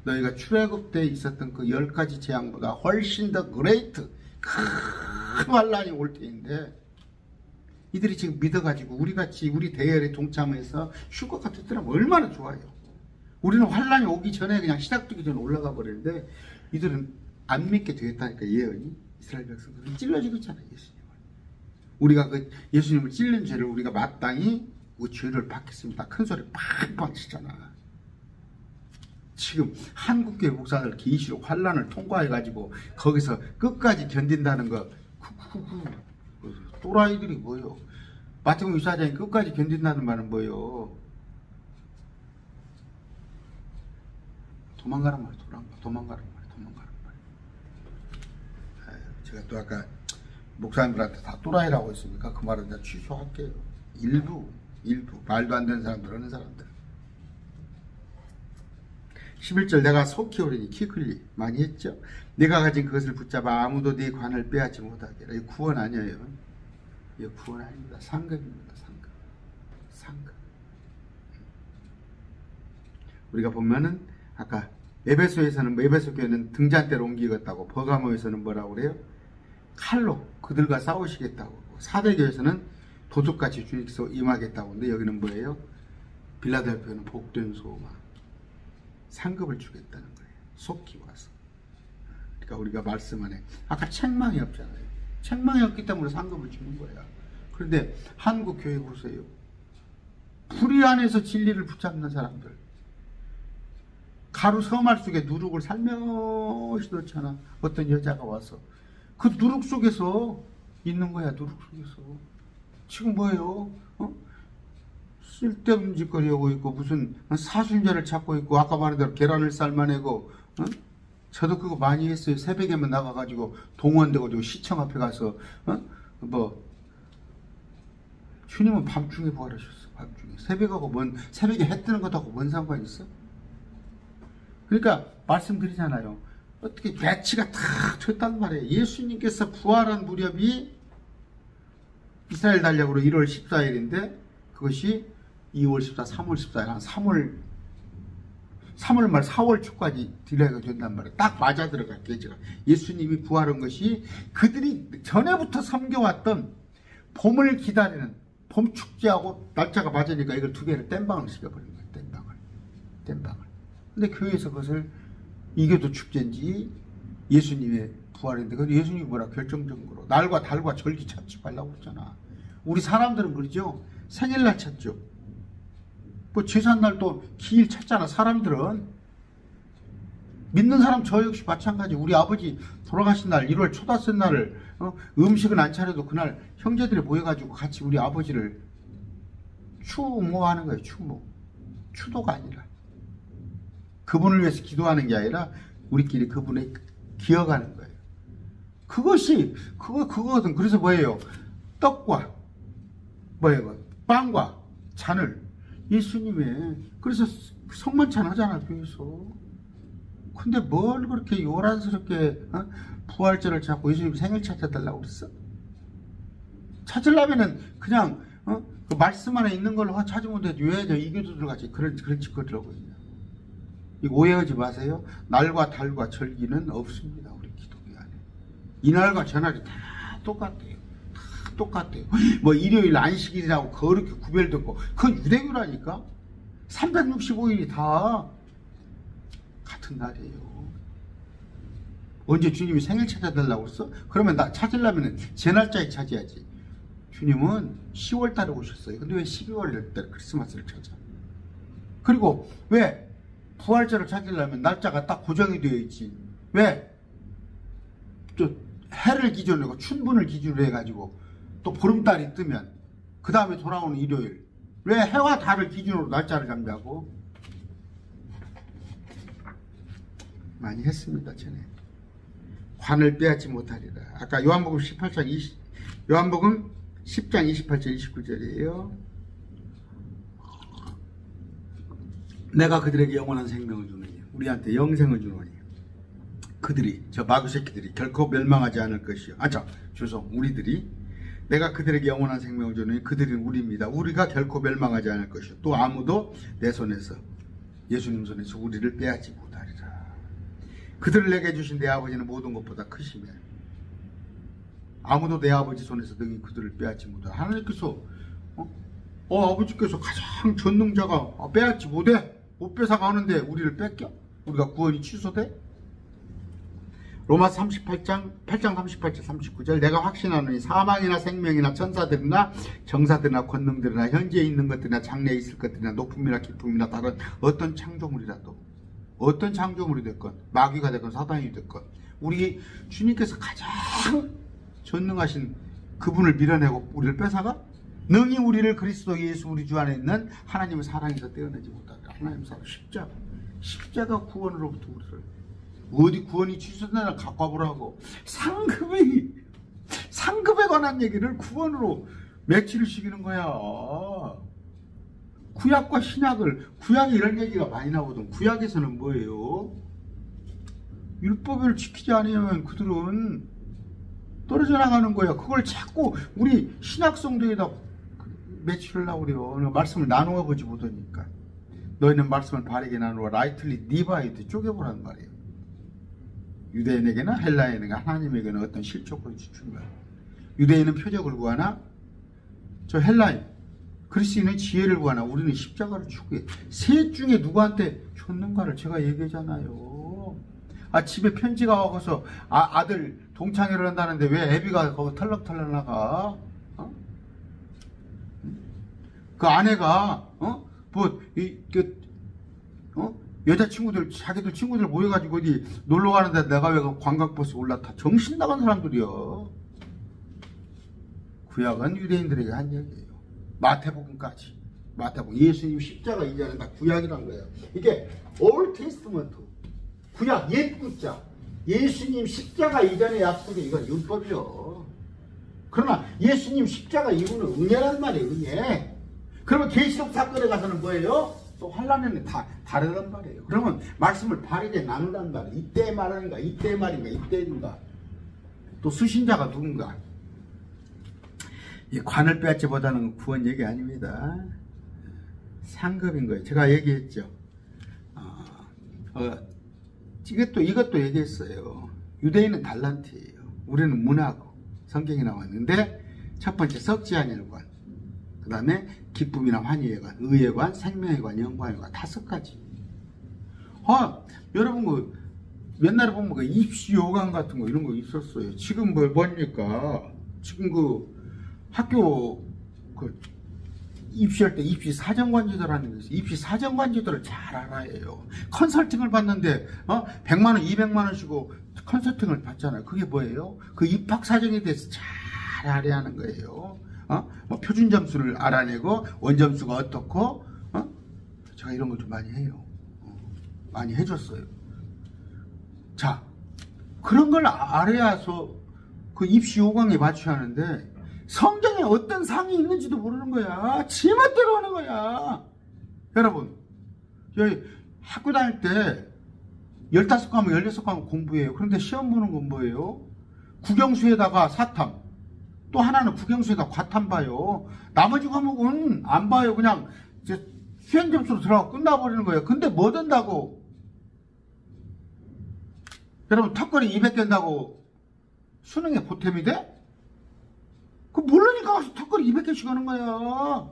너희가 출애굽 때 있었던 그 10가지 재앙보다 훨씬 더 그레이트, 큰 환란이 올 때인데 이들이 지금 믿어가지고 우리같이 우리 대열에 동참해서 휴거가 됐더라면 얼마나 좋아요. 우리는 환란이 오기 전에 그냥 시작되기 전에 올라가 버리는데 이들은 안 믿게 되겠다니까. 예언이 이스라엘 백성들은 찔러지고 있잖아요. 예수님을. 우리가 그 예수님을 찔린 죄를 우리가 마땅히 그 죄를 받겠습니다. 큰 소리 팍팍 치잖아. 지금 한국교회 목사들 계시록 환란을 통과해가지고 거기서 끝까지 견딘다는 거 또라이들이 뭐예요? 마태복음 24장이 끝까지 견딘다는 말은 뭐예요? 도망가란 말이에요. 도망가란 말이에요. 제가 또 아까 목사님들한테 다 또라이라고 했으니까 그 말은 내가 취소할게요. 일부 말도 안 되는 사람들, 어느 사람들. 11절 내가 속히 오리니 키클리 많이 했죠. 내가 가진 그것을 붙잡아 아무도 네 관을 빼앗지 못하게. 이거 구원 아니에요. 이거 구원 아닙니다. 상급입니다. 상급. 우리가 보면은 아까 에베소에서는 에베소 교회는 등잔대로 옮기겠다고, 버가모에서는 뭐라고 그래요? 칼로 그들과 싸우시겠다고, 사대교에서는 도둑같이 주님께서 임하겠다고. 근데 여기는 뭐예요? 빌라델피아는 복된 소망, 상급을 주겠다는 거예요. 속히 와서. 그러니까 우리가 말씀 안에 아까 책망이 없잖아요. 책망이 없기 때문에 상급을 주는 거야. 그런데 한국 교회 보세요. 불의 안에서 진리를 붙잡는 사람들, 가루 서말 속에 누룩을 살며시 넣잖아. 어떤 여자가 와서 그 누룩 속에서 있는 거야. 누룩 속에서. 지금 뭐예요? 쓸데없는 짓거리 하고 있고, 무슨 사순절을 찾고 있고, 아까 말한 대로 계란을 삶아내고, 저도 그거 많이 했어요. 새벽에만 나가가지고 동원돼가지고 시청 앞에 가서 주님은 밤중에 부활하셨어. 밤중에. 새벽에 해 뜨는 것하고 뭔 상관이 있어? 그러니까 말씀드리잖아요. 어떻게 배치가 탁 쳤단 말이에요. 예수님께서 부활한 무렵이 이스라엘 달력으로 1월 14일인데 그것이 2월 14일, 3월 14일, 한 3월 말 4월 초까지 딜레이가 된단 말이에요. 딱 맞아 들어갈 계제가. 예수님이 부활한 것이 그들이 전에부터 섬겨왔던 봄을 기다리는 봄 축제하고 날짜가 맞으니까 이걸 두 개를 땜방을 시켜버린 거예요. 땜방을. 근데 교회에서 그것을 이게도 축제인지 예수님의 부활인데, 근데 예수님이 뭐라 결정적으로 날과 달과 절기 찾지 말라고 했잖아. 우리 사람들은 그러죠. 생일날 찾죠. 뭐 제삿날도 기일 찾잖아. 사람들은. 믿는 사람 저 역시 마찬가지. 우리 아버지 돌아가신 날 1월 초다섯 날을 음식은 안 차려도 그날 형제들이 모여가지고 같이 우리 아버지를 추모하는 거예요. 추도가 아니라 그분을 위해서 기도하는 게 아니라 우리끼리 그분을 기억하는 거예요. 그거거든. 그래서 뭐예요? 떡과 뭐예요? 빵과 잔을 예수님의 그래서 성만찬 하잖아, 교회에서. 근데 뭘 그렇게 요란스럽게 부활절을 찾고 예수님 생일 찾아달라고 그랬어? 찾으려면은 그냥 그 말씀 안에 있는 걸로 찾으면 되지. 왜 이교도들 같이 그런 짓거리라고 있냐. 이거 오해하지 마세요. 날과 달과 절기는 없습니다, 우리 기독교 안에. 이날과 저날이 다 똑같아요. 다 똑같아요. 뭐 일요일 안식일이라고 그렇게 구별됐고 그건 유대교라니까. 365일이 다 같은 날이에요. 언제 주님이 생일 찾아달라고 했어? 그러면 나 찾으려면 제 날짜에 찾아야지. 주님은 10월 달에 오셨어요. 근데 왜 12월 달 크리스마스를 찾아? 그리고 왜 부활절을 찾으려면 날짜가 딱 고정이 되어 있지? 왜? 또 해를 기준으로 춘분을 기준으로 해가지고 또 보름달이 뜨면 그 다음에 돌아오는 일요일 왜 해와 달을 기준으로 날짜를 잡냐고? 많이 했습니다, 전에. 관을 빼앗지 못하리라. 아까 요한복음 10장 28절 29절이에요. 내가 그들에게 영원한 생명을 주느니, 우리한테 영생을 주느니 그들이, 저 마귀 새끼들이 결코 멸망하지 않을 것이요. 우리들이 내가 그들에게 영원한 생명을 주느니 그들은 우리입니다. 우리가 결코 멸망하지 않을 것이요. 또 아무도 내 손에서, 예수님 손에서 우리를 빼앗지 못하리라. 그들을 내게 주신 내 아버지는 모든 것보다 크시며 아무도 내 아버지 손에서 능히 그들을 빼앗지 못하리라. 하나님께서 아버지께서 가장 전능자가 빼앗지 못해, 못 뺏어가는데 우리를 뺏겨? 우리가 구원이 취소돼? 로마서 8장 38절 39절 내가 확신하노니 사망이나 생명이나 천사들이나 정사들이나 권능들이나 현재에 있는 것들이나 장래에 있을 것들이나 높음이나 깊음이나 다른 어떤 창조물이라도, 어떤 창조물이 됐건 마귀가 됐건 사단이 됐건 우리 주님께서 가장 전능하신 그분을 밀어내고 우리를 뺏어가? 능히 우리를 그리스도 예수 우리 주 안에 있는 하나님의 사랑에서 떼어내지 못하리라. 하나님의 사랑, 십자가 구원으로부터 우리를, 어디 구원이 취소되나 갖고 와보라고. 상급에 관한 얘기를 구원으로 매치를 시키는 거야. 구약과 신약을, 구약에 이런 얘기가 많이 나오거든. 구약에서는 뭐예요? 율법을 지키지 않으면 그들은 떨어져 나가는 거야. 그걸 자꾸 우리 신약 성도에다 매치를 하려고 그래요. 말씀을 나누어 보지 못하니까. 너희는 말씀을 바르게 나누어 라이틀리 디바이드 쪼개보라는 말이에요. 유대인에게나 헬라인에게나 하나님에게는 어떤 실족을 주는 거야. 유대인은 표적을 구하나 저 헬라인 그리스인은 지혜를 구하나 우리는 십자가를 추구해. 셋 중에 누구한테 줬는가를 제가 얘기하잖아요. 집에 편지가 와서 아들 동창회를 한다는데 왜 애비가 거기 털럭털럭 나가? 그 아내가 여자친구들, 자기들 친구들 모여가지고 어디 놀러 가는데 내가 왜 관광버스 올라타? 정신 나간 사람들이야. 구약은 유대인들에게 한 얘기예요. 마태복음까지. 마태복음, 예수님 십자가 이전에 다 구약이란 거예요. 이게 올 테스트먼트, 구약 옛 구자, 예수님 십자가 이전의 약속이 이건 율법이요. 그러나 예수님 십자가 이후는 은혜란 말이에요. 은혜. 그러면 계시록 사건에 가서는 뭐예요? 또 환란에는 다 다르단 말이에요. 그러면 말씀을 바르게 나누란 말이에요. 이때 말하는가, 이때 말인가, 이때인가. 또 수신자가 누군가. 이 관을 빼앗지보다는 구원 얘기 아닙니다. 상급인 거예요. 제가 얘기했죠. 이것도 얘기했어요. 유대인은 달란트예요. 우리는 문화고 성경이 나왔는데 첫 번째 썩지 아니할 관, 그 다음에 기쁨이나 환희의 관, 의의 관, 생명의 관, 영광의 관, 5가지. 여러분 옛날에 보면 그 입시 요강 같은 거 이런 거 있었어요. 지금 뭡니까? 지금 학교 입시할 때 입시 사정관제도라는 게 있어요. 입시 사정관제도를 잘 알아야 해요. 컨설팅을 받는데 100만 원, 200만 원 주고 컨설팅을 받잖아요. 그게 뭐예요? 그 입학 사정에 대해서 잘 알아야 하는 거예요. 표준 점수를 알아내고 원점수가 어떻고, 제가 이런 걸 좀 많이 해요. 많이 해줬어요. 자, 그런 걸 알아야서 그 입시 5강에 맞춰야 하는데 성경에 어떤 상이 있는지도 모르는 거야. 지 멋대로 하는 거야. 여러분, 여기 학교 다닐 때 15과목, 16과목 공부해요. 그런데 시험 보는 건 뭐예요? 국영수에다가 사탐, 또 하나는 국영수에다 과탐 봐요. 나머지 과목은 안 봐요. 그냥 이제 수행 점수로 들어가고 끝나버리는 거예요. 근데 뭐 된다고? 여러분, 턱걸이 200개 한다고 수능에 보탬이 돼? 그 모르니까 와서 턱걸이 200개씩 하는 거야.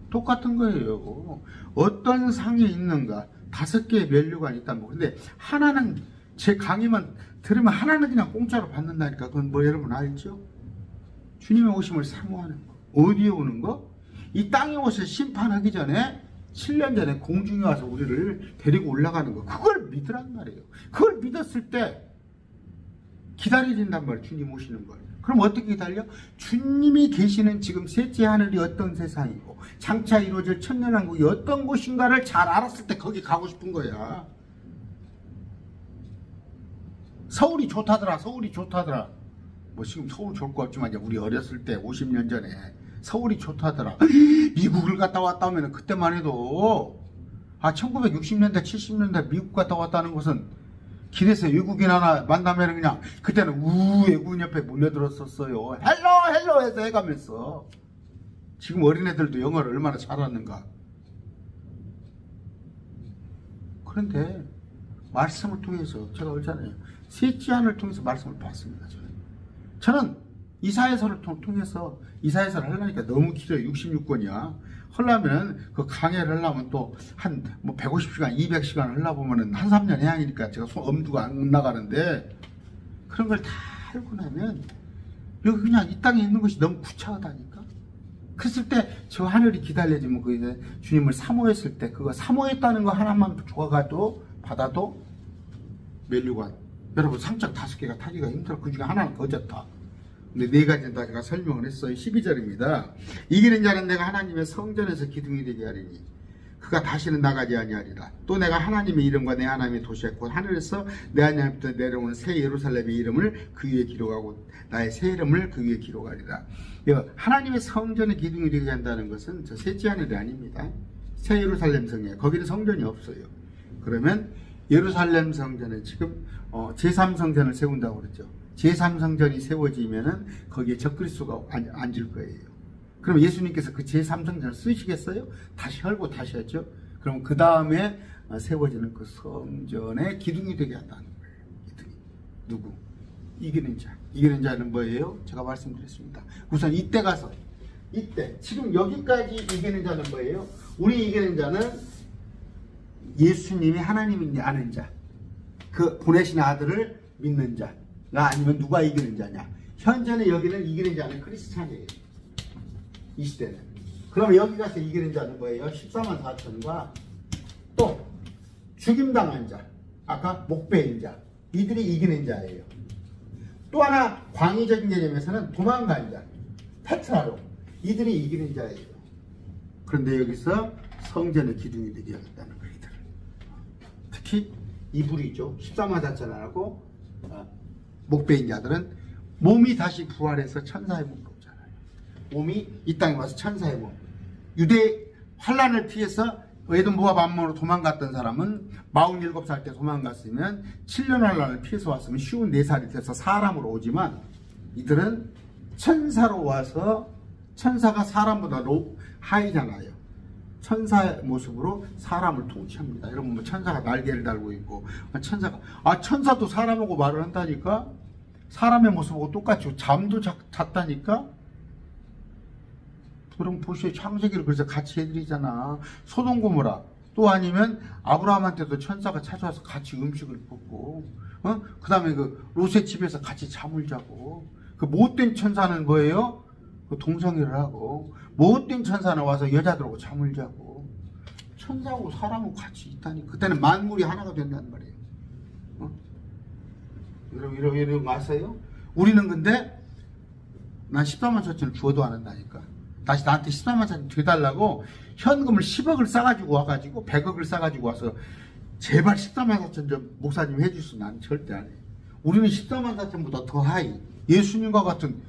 똑같은 거예요. 어떤 상이 있는가? 5개의 면류관이 있다는 거. 근데 하나는 제 강의만 들으면 하나는 그냥 공짜로 받는다니까. 그건 뭐 여러분 알죠? 주님의 오심을 사모하는 거. 어디에 오는 거? 이 땅에 오셔서 심판하기 전에 7년 전에 공중에 와서 우리를 데리고 올라가는 거. 그걸 믿으란 말이에요. 그걸 믿었을 때 기다려진단 말이에요. 주님 오시는 걸. 그럼 어떻게 기다려? 주님이 계시는 지금 셋째 하늘이 어떤 세상이고 장차 이루어질 천년왕국이 어떤 곳인가를 잘 알았을 때 거기 가고 싶은 거야. 서울이 좋다더라. 서울이 좋다더라. 뭐 지금 서울 좋을 것 같지만 우리 어렸을 때 50년 전에 서울이 좋다더라. 미국을 갔다 왔다 하면 그때만 해도 1960년대 70년대 미국 갔다 왔다는 것은 길에서 외국인 하나 만나면 그냥 그때는 외국인 옆에 몰려들었었어요. 헬로 해서 해가면서. 지금 어린애들도 영어를 얼마나 잘하는가. 그런데 말씀을 통해서 제가 그랬잖아요. 셋째 하늘을 통해서 말씀을 봤습니다. 저는 이사야서를 통해서 이사야서를 하려니까 너무 길어요. 66권이야. 하려면 그 강의를 하려면 또 한 뭐 150시간, 200시간 하려보면은 한 3년 해양이니까 제가 엄두가 안 나가는데 그런 걸 다 알고 나면 여기 그냥 이 땅에 있는 것이 너무 구차하다니까. 그랬을 때 저 하늘이 기다려지면 그 이제 주님을 사모했을 때 그거 사모했다는 거 하나만 좋아가도 받아도 면류관. 여러분 상장 5개가 타기가 힘들어. 그 중에 하나는 거졌다. 근데 4가지는 다 제가 설명을 했어요. 12절입니다. 이기는 자는 내가 하나님의 성전에서 기둥이 되게 하리니 그가 다시는 나가지 아니하리라. 또 내가 하나님의 이름과 내 하나님의 도시에 곧 하늘에서 내 하나님부터 내려오는 새 예루살렘의 이름을 그 위에 기록하고 나의 새 이름을 그 위에 기록하리라. 하나님의 성전의 기둥이 되게 한다는 것은 저 셋째 하늘이 아닙니다. 새 예루살렘 성이에요. 거기는 성전이 없어요. 그러면 예루살렘 성전은 지금 제3성전을 세운다고 그랬죠. 제3성전이 세워지면은 거기에 적그리스도가 앉을 거예요. 그럼 예수님께서 그 제3성전을 쓰시겠어요? 다시 헐고 다시 했죠. 그럼 그 다음에 세워지는 그 성전의 기둥이 되게 한다는 거예요. 기둥이. 누구? 이기는 자. 이기는 자는 뭐예요? 제가 말씀드렸습니다. 우선 이때 가서 이때 지금 여기까지 이기는 자는 뭐예요? 우리 이기는 자는 예수님이 하나님인지 아는 자. 그 보내신 아들을 믿는 자. 나 아니면 누가 이기는 자냐? 현재는 여기는 이기는 자는 크리스찬이에요. 이 시대는. 그럼 여기 가서 이기는 자는 뭐예요? 14만 4천과 또 죽임당한 자, 아까 목배인 자, 이들이 이기는 자예요. 또 하나 광의적인 개념에서는 도망간 자, 페트라로, 이들이 이기는 자예요. 그런데 여기서 성전의 기둥이 되게 하겠다는 거예요. 이들은. 특히 이불이죠. 14만 4천 하고 목배인 자들은 몸이 다시 부활해서 천사의 몸으로 오잖아요. 몸이 이 땅에 와서 천사의 몸. 유대 환란을 피해서 에돔 모압 암몬으로 도망갔던 사람은 47살 때 도망갔으면 7년 환란을 피해서 왔으면 54살이 돼서 사람으로 오지만 이들은 천사로 와서 천사가 사람보다 하이잖아요. 천사의 모습으로 사람을 통치합니다. 여러분 뭐 천사가 날개를 달고 있고 천사도 사람하고 말을 한다니까. 사람의 모습하고 똑같이 잠도 잤다니까. 그럼 보시오. 창세기를 그래서 같이 해드리잖아. 소돔 고모라. 또 아니면 아브라함한테도 천사가 찾아와서 같이 음식을 볶고 그 다음에 그 롯의 집에서 같이 잠을 자고. 그 못된 천사는 뭐예요? 그 동성애를 하고 못된 천사는 와서 여자들하고 잠을 자고. 천사하고 사람하고 같이 있다니. 그때는 만물이 하나가 된다는 말이에요. 이런 거 아세요? 우리는 근데 난 14만 4천을 주어도 안 한다니까. 다시 나한테 14만 4천 되달라고 현금을 10억을 싸가지고 와가지고 100억을 싸가지고 와서 제발 14만 4천 좀 목사님 해주소. 나는 절대 안 해. 우리는 14만 4천보다 더 하이. 예수님과 같은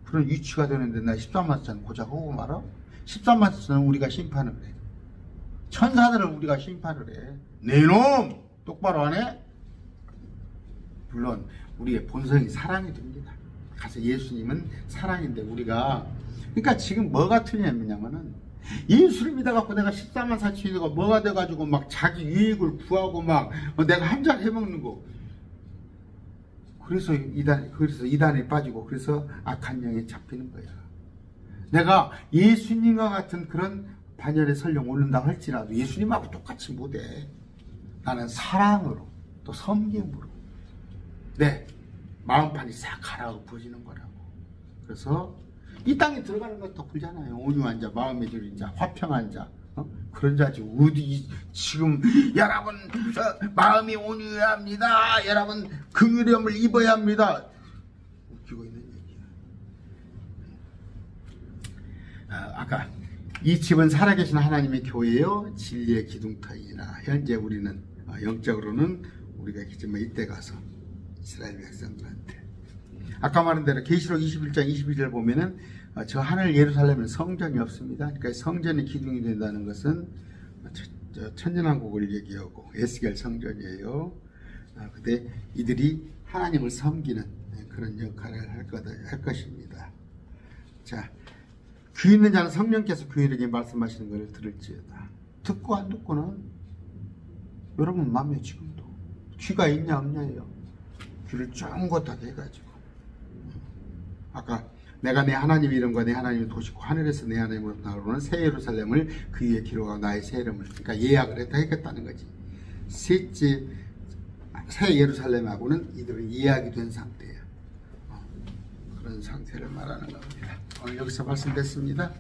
그런 위치가 되는데 나 14만 4천 고작 하고 말아? 14만 4천은 우리가 심판을 해. 천사들을 우리가 심판을 해. 네 놈! 똑바로 안 해? 물론 우리의 본성이 사랑이 됩니다. 가서 예수님은 사랑인데 우리가 그러니까 지금 뭐가 틀렸냐면은 예수를 믿어갖고 내가 14만 4천이가 뭐가 돼가지고 막 자기 유익을 구하고 막 내가 한 잔 해먹는 거 그래서 이단에 빠지고 그래서 악한 영에 잡히는 거야. 내가 예수님과 같은 그런 반열에 설령 오른다 할지라도 예수님하고 똑같이 못해. 나는 사랑으로 또 섬김으로 내 마음판이 싹 가라고 부어지는 거라고. 그래서 이 땅에 들어가는 것도 그러잖아요. 온유한 자, 마음의 줄인 자, 화평한 자, 그런 자지. 어디 지금 여러분 마음이 온유해야 합니다. 여러분 긍휼함을 입어야 합니다. 웃기고 있는 얘기야. 아까 이 집은 살아계신 하나님의 교회요 진리의 기둥터이니라. 현재 우리는 영적으로는 우리가 있지만 이때 가서 이스라엘 백성들한테 아까 말한 대로 계시록 21장 22절 보면은 저 하늘 예루살렘은 성전이 없습니다. 그러니까 성전이 기둥이 된다는 것은 천년왕국을 얘기하고 에스겔 성전이에요. 근데 이들이 하나님을 섬기는 그런 역할을 할 것입니다. 자, 귀 있는 자는 성령께서 교회에게 말씀하시는 것을 들을지어다. 듣고 안 듣고는 여러분 마음에 지금도 귀가 있냐 없냐예요. 귀를 쫑긋하게 해가지고 아까 내가 내 하나님 이름과 내 하나님의 도시고 하늘에서 내 하나님으로 나오는 새 예루살렘을 그 위에 기록하고 나의 새 이름을 그러니까 예약을 했다는 거지. 셋째 새 예루살렘하고는 이들은 예약이 된 상태예요. 그런 상태를 말하는 겁니다. 오늘 여기서 말씀드렸습니다.